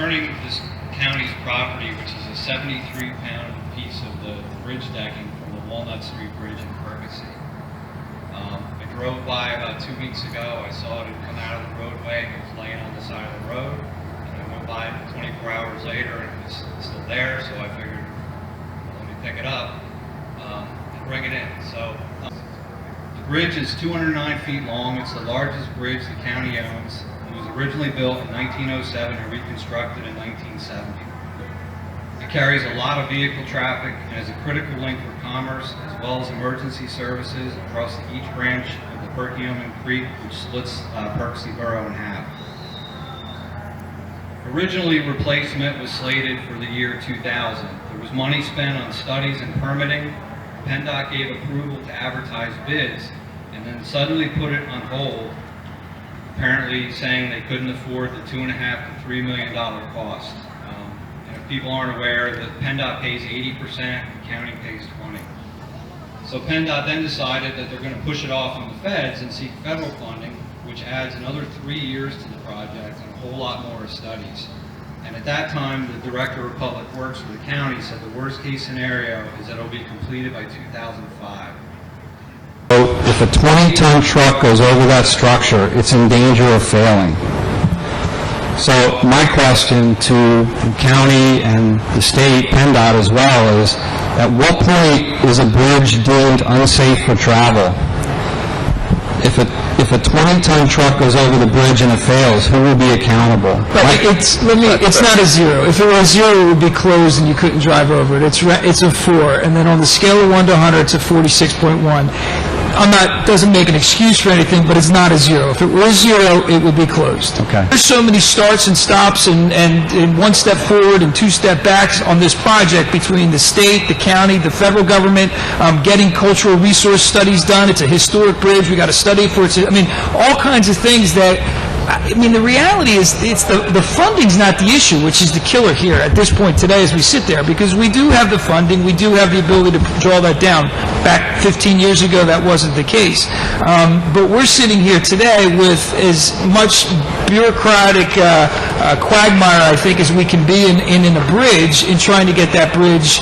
returning this county's property, which is a 73-pound piece of the bridge decking from the Walnut Street Bridge in Perkasie. I drove by about 2 weeks ago. I saw it had come out of the roadway. It was laying on the side of the road. And I went by 24 hours later and it was still there, so I figured, let me pick it up and bring it in. So the bridge is 209 feet long. It's the largest bridge the county owns. It was originally built in 1907 and reconstructed in 1970. It carries a lot of vehicle traffic and is a critical link for commerce as well as emergency services across each branch of the Perkasie Creek, which splits Perkasie Borough in half. Originally, replacement was slated for the year 2000. There was money spent on studies and permitting. PennDOT gave approval to advertise bids and then suddenly put it on hold, apparently saying they couldn't afford the $2.5 to $3 million cost. And if people aren't aware, the PennDOT pays 80% and the county pays 20%. So PennDOT then decided that they're going to push it off on the feds and seek federal funding, which adds another 3 years to the project and a whole lot more studies. And at that time, the Director of Public Works for the county said the worst case scenario is that it will be completed by 2005. If a 20-ton truck goes over that structure, it's in danger of failing. So my question to the county and the state, PennDOT as well, is at what point is a bridge deemed unsafe for travel? If a 20-ton truck goes over the bridge and it fails, who will be accountable? But it's not a 0. If it were a 0, it would be closed and you couldn't drive over it. It's a 4, and then on the scale of 1 to 100, it's a 46.1. Doesn't make an excuse for anything, but it's not a 0. If it were a 0, it would be closed. Okay. There's so many starts and stops and 1 step forward and 2 step backs on this project between the state, the county, the federal government, getting cultural resource studies done. It's a historic bridge. We got to study for it. All kinds of things that, the reality is it's the funding's not the issue, which is the killer here at this point today as we sit there, because we do have the funding, we do have the ability to draw that down. Back 15 years ago, that wasn't the case. But we're sitting here today with as much bureaucratic quagmire, I think, as we can be in a bridge in trying to get that bridge